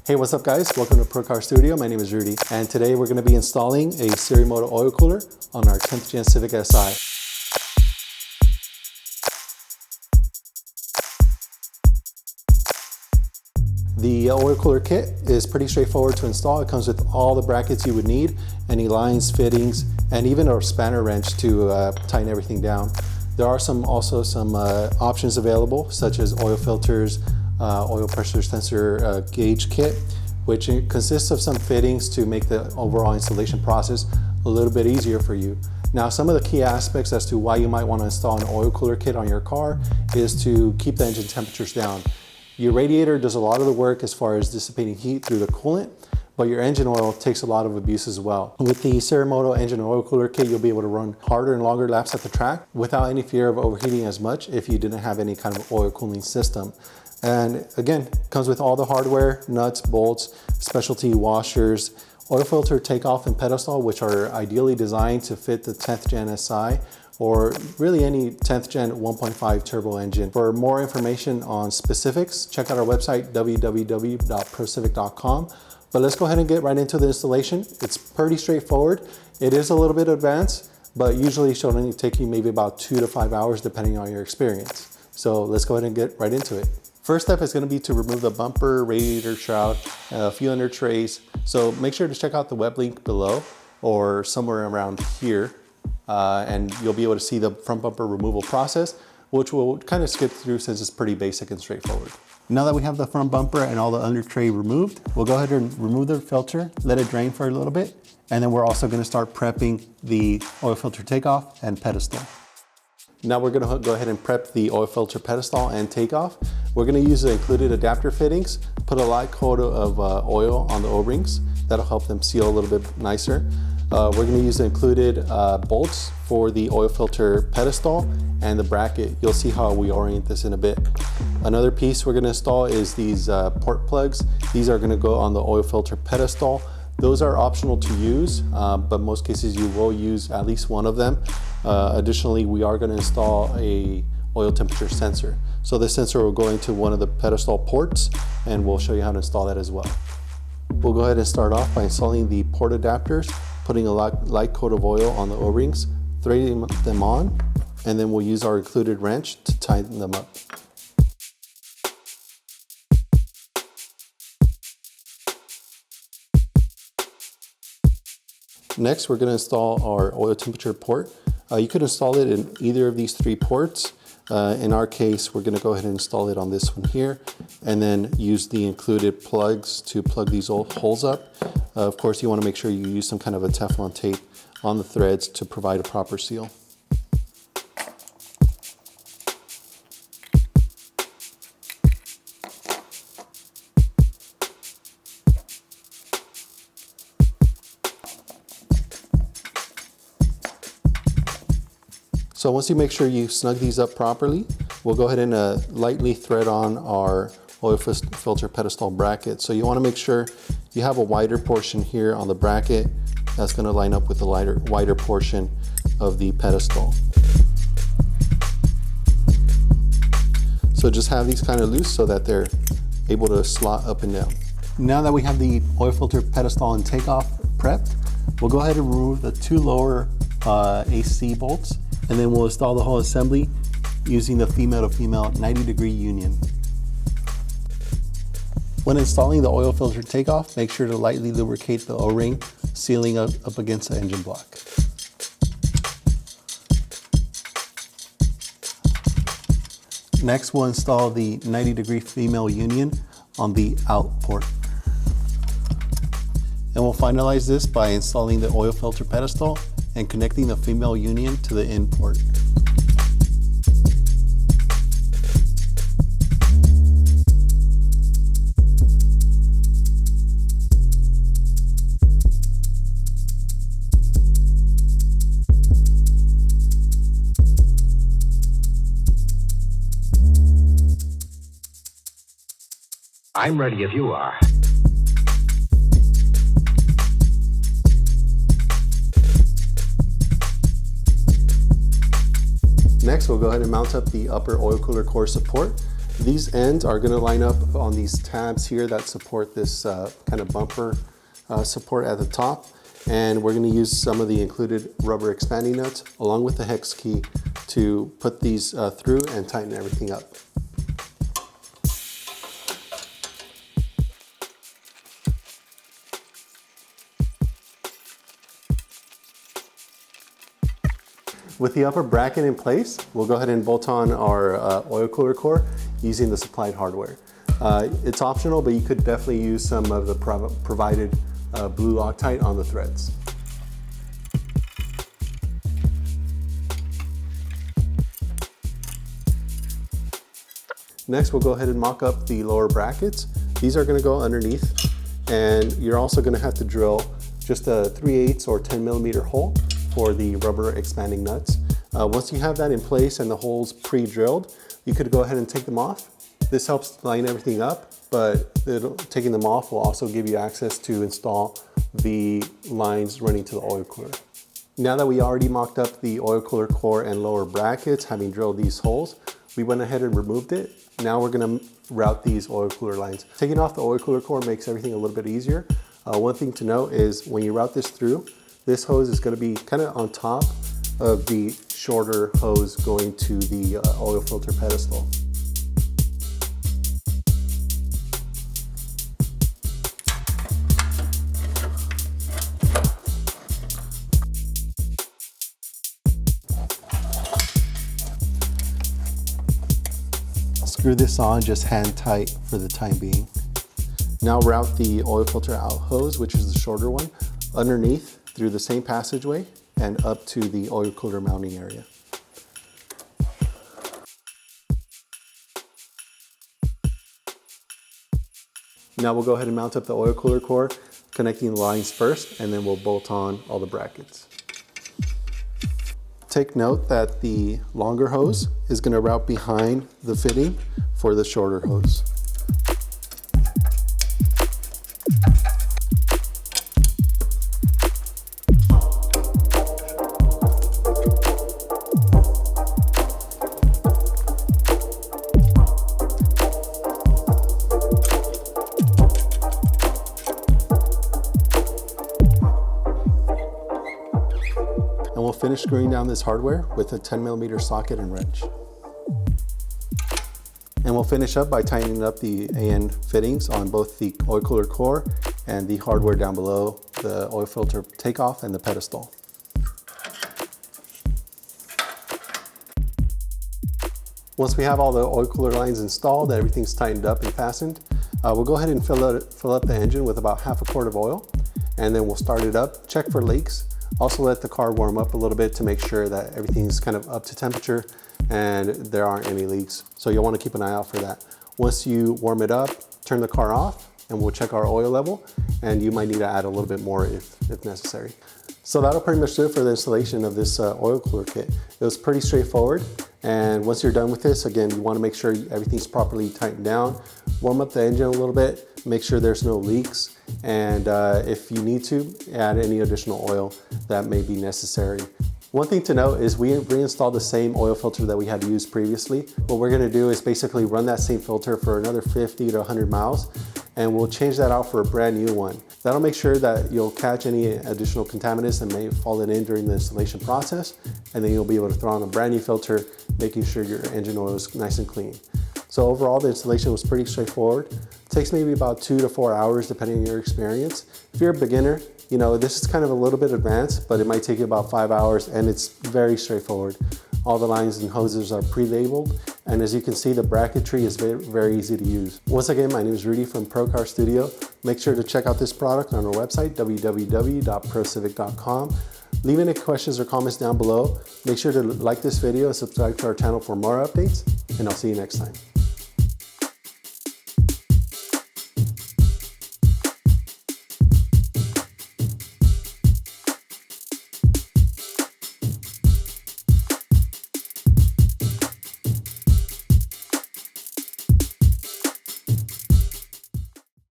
Hey, what's up guys? Welcome to Pro Car Studio. My name is Rudy, and today we're going to be installing a SiriMoto oil cooler on our 10th gen Civic Si. The oil cooler kit is pretty straightforward to install. It comes with all the brackets you would need, any lines, fittings, and even a spanner wrench to tighten everything down. There are also some options available, such as oil filters, oil pressure sensor gauge kit, which consists of some fittings to make the overall installation process a little bit easier for you. Now, some of the key aspects as to why you might want to install an oil cooler kit on your car is to keep the engine temperatures down. Your radiator does a lot of the work as far as dissipating heat through the coolant, but your engine oil takes a lot of abuse as well. With the SiriMoto engine oil cooler kit, you'll be able to run harder and longer laps at the track without any fear of overheating as much if you didn't have any kind of oil cooling system. And again, comes with all the hardware, nuts, bolts, specialty washers, oil filter takeoff and pedestal, which are ideally designed to fit the 10th gen Si or really any 10th gen 1.5 turbo engine. For more information on specifics, check out our website, www.procivic.com. But let's go ahead and get right into the installation. It's pretty straightforward. It is a little bit advanced, but usually should only take you maybe about 2 to 5 hours depending on your experience. So let's go ahead and get right into it. First step is going to be to remove the bumper, radiator shroud, a few under trays. So make sure to check out the web link below or somewhere around here, and you'll be able to see the front bumper removal process, which we'll kind of skip through since it's pretty basic and straightforward. Now that we have the front bumper and all the under tray removed, we'll go ahead and remove the filter, let it drain for a little bit, and then we're also going to start prepping the oil filter takeoff and pedestal. Now we're going to go ahead and prep the oil filter pedestal and takeoff. We're going to use the included adapter fittings, put a light coat of oil on the O-rings. That'll help them seal a little bit nicer. We're going to use the included bolts for the oil filter pedestal and the bracket. You'll see how we orient this in a bit. Another piece we're going to install is these port plugs. These are going to go on the oil filter pedestal. Those are optional to use, but most cases you will use at least one of them. Additionally, we are going to install a oil temperature sensor. So this sensor will go into one of the pedestal ports, and we'll show you how to install that as well. We'll go ahead and start off by installing the port adapters, putting a light coat of oil on the O-rings, threading them on, and then we'll use our included wrench to tighten them up. Next, we're going to install our oil temperature port. You could install it in either of these 3 ports. In our case, we're going to go ahead and install it on this one here, and then use the included plugs to plug these old holes up. Of course, you want to make sure you use some kind of a Teflon tape on the threads to provide a proper seal. So once you make sure you snug these up properly, we'll go ahead and lightly thread on our oil filter pedestal bracket. So you want to make sure you have a wider portion here on the bracket that's going to line up with the wider portion of the pedestal. So just have these kind of loose so that they're able to slot up and down. Now that we have the oil filter pedestal and takeoff prepped, we'll go ahead and remove the 2 lower AC bolts. And then we'll install the whole assembly using the female to female 90-degree union. When installing the oil filter takeoff, make sure to lightly lubricate the O-ring, sealing up against the engine block. Next, we'll install the 90-degree female union on the out port. And we'll finalize this by installing the oil filter pedestal and connecting the female union to the in port. I'm ready if you are. Next, we'll go ahead and mount up the upper oil cooler core support. These ends are going to line up on these tabs here that support this kind of bumper support at the top. And we're going to use some of the included rubber expanding nuts along with the hex key to put these through and tighten everything up. With the upper bracket in place, we'll go ahead and bolt on our oil cooler core using the supplied hardware. It's optional, but you could definitely use some of the provided blue Loctite on the threads. Next, we'll go ahead and mock up the lower brackets. These are going to go underneath, and you're also going to have to drill just a 3/8 or 10mm hole for the rubber expanding nuts. Once you have that in place and the holes pre-drilled, you could go ahead and take them off. This helps line everything up, but taking them off will also give you access to install the lines running to the oil cooler. Now that we already mocked up the oil cooler core and lower brackets, having drilled these holes, we went ahead and removed it. Now we're gonna route these oil cooler lines. Taking off the oil cooler core makes everything a little bit easier. One thing to note is when you route this through, this hose is gonna be kind of on top of the shorter hose going to the oil filter pedestal. Screw this on just hand tight for the time being. Now route the oil filter out hose, which is the shorter one, underneath through the same passageway and up to the oil cooler mounting area. Now we'll go ahead and mount up the oil cooler core, connecting the lines first, and then we'll bolt on all the brackets. Take note that the longer hose is going to route behind the fitting for the shorter hose. And we'll finish screwing down this hardware with a 10mm socket and wrench. And we'll finish up by tightening up the AN fittings on both the oil cooler core and the hardware down below, the oil filter takeoff and the pedestal. Once we have all the oil cooler lines installed, everything's tightened up and fastened, we'll go ahead and fill up the engine with about half a quart of oil, and then we'll start it up, check for leaks. Also let the car warm up a little bit to make sure that everything's kind of up to temperature and there aren't any leaks. So you'll want to keep an eye out for that. Once you warm it up, turn the car off and we'll check our oil level, and you might need to add a little bit more if necessary. So that'll pretty much do it for the installation of this oil cooler kit. It was pretty straightforward, and once you're done with this, again, you want to make sure everything's properly tightened down, warm up the engine a little bit, make sure there's no leaks, and if you need to, add any additional oil that may be necessary. One thing to note is we reinstalled the same oil filter that we had used previously. What we're going to do is basically run that same filter for another 50 to 100 miles, and we'll change that out for a brand new one. That'll make sure that you'll catch any additional contaminants that may have fallen in during the installation process, and then you'll be able to throw on a brand new filter, making sure your engine oil is nice and clean. So overall, the installation was pretty straightforward. It takes maybe about 2 to 4 hours depending on your experience. If you're a beginner, you know, this is kind of a little bit advanced, but it might take you about 5 hours, and it's very straightforward. All the lines and hoses are pre-labeled, and as you can see, the bracketry is very, very easy to use. Once again, my name is Rudy from Pro Car Studio. Make sure to check out this product on our website, www.procivic.com. Leave any questions or comments down below. Make sure to like this video and subscribe to our channel for more updates, and I'll see you next time.